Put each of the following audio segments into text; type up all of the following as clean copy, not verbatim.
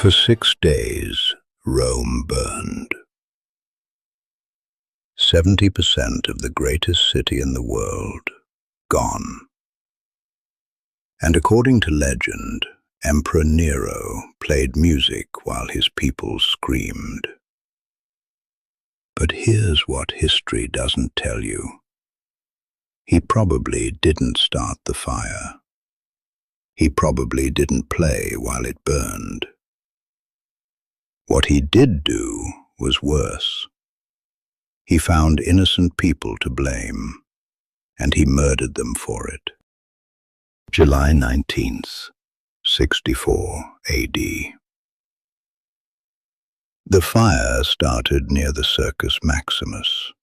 For 6 days, Rome burned. 70% of the greatest city in the world gone. And according to legend, Emperor Nero played music while his people screamed. But here's what history doesn't tell you. He probably didn't start the fire. He probably didn't play while it burned. What he did do was worse. He found innocent people to blame, and he murdered them for it. July 19th, 64 AD. The fire started near the Circus Maximus.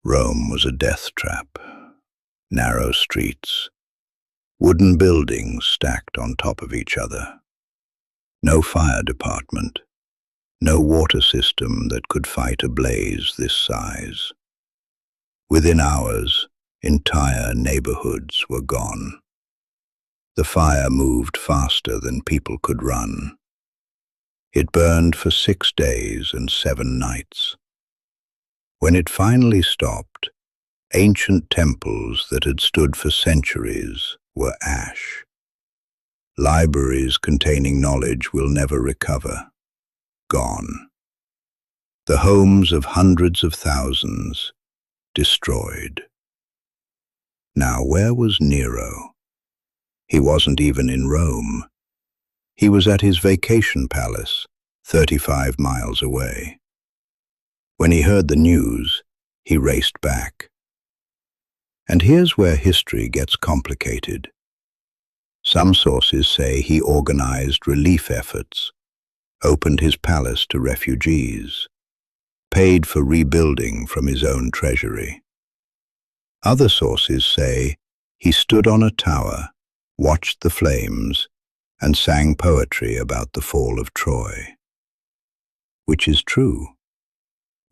Rome was a death trap. Narrow streets, wooden buildings stacked on top of each other. No fire department, no water system that could fight a blaze this size. Within hours, entire neighborhoods were gone. The fire moved faster than people could run. It burned for 6 days and 7 nights. When it finally stopped, ancient temples that had stood for centuries were ash. Libraries containing knowledge will never recover. Gone. The homes of hundreds of thousands destroyed. Now, where was Nero? He wasn't even in Rome. He was at his vacation palace, 35 miles away. When he heard the news, he raced back. And here's where history gets complicated. Some sources say he organized relief efforts, opened his palace to refugees, paid for rebuilding from his own treasury. Other sources say he stood on a tower, watched the flames, and sang poetry about the fall of Troy. Which is true?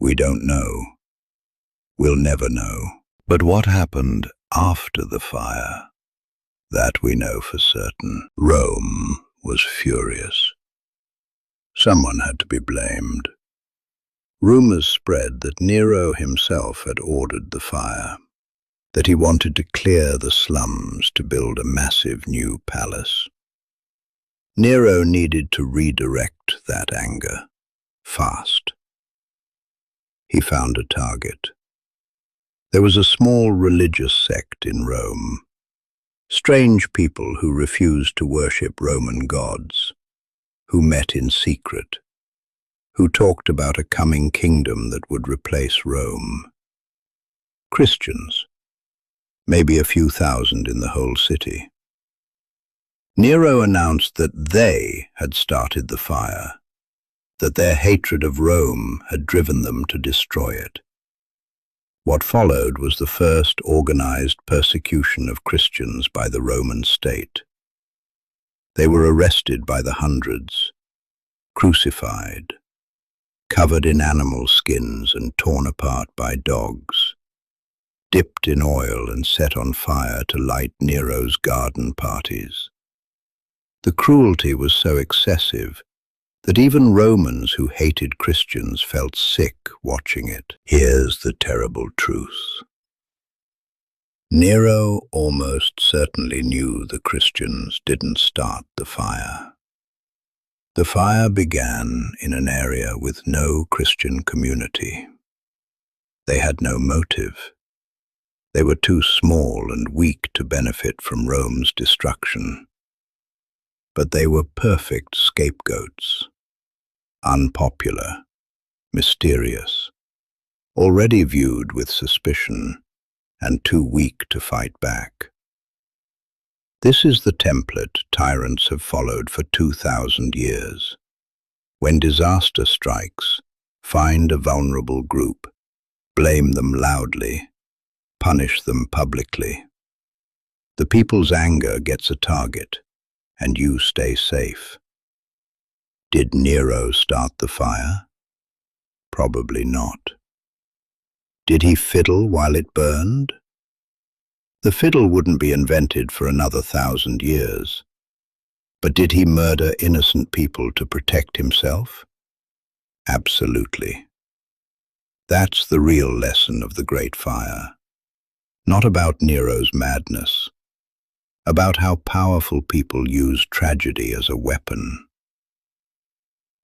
We don't know. We'll never know. But what happened after the fire? That we know for certain. Rome was furious. Someone had to be blamed. Rumors spread that Nero himself had ordered the fire, that he wanted to clear the slums to build a massive new palace. Nero needed to redirect that anger, fast. He found a target. There was a small religious sect in Rome, strange people who refused to worship Roman gods, who met in secret, who talked about a coming kingdom that would replace Rome. Christians, maybe a few thousand in the whole city. Nero announced that they had started the fire, that their hatred of Rome had driven them to destroy it. What followed was the first organized persecution of Christians by the Roman state. They were arrested by the hundreds, crucified, covered in animal skins and torn apart by dogs, dipped in oil and set on fire to light Nero's garden parties. The cruelty was so excessive that even Romans who hated Christians felt sick watching it. Here's the terrible truth. Nero almost certainly knew the Christians didn't start the fire. The fire began in an area with no Christian community. They had no motive. They were too small and weak to benefit from Rome's destruction. But they were perfect scapegoats. Unpopular, mysterious, already viewed with suspicion, and too weak to fight back. This is the template tyrants have followed for 2,000 years. When disaster strikes, find a vulnerable group, blame them loudly, punish them publicly. The people's anger gets a target, and you stay safe. Did Nero start the fire? Probably not. Did he fiddle while it burned? The fiddle wouldn't be invented for another 1,000 years. But did he murder innocent people to protect himself? Absolutely. That's the real lesson of the Great Fire. Not about Nero's madness, about how powerful people use tragedy as a weapon.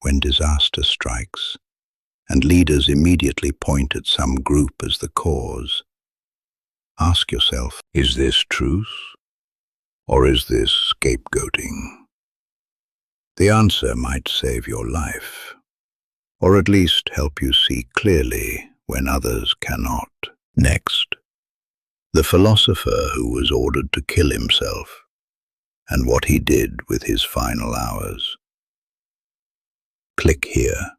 When disaster strikes, and leaders immediately point at some group as the cause, ask yourself, is this truth, or is this scapegoating? The answer might save your life, or at least help you see clearly when others cannot. Next, the philosopher who was ordered to kill himself, and what he did with his final hours. Click here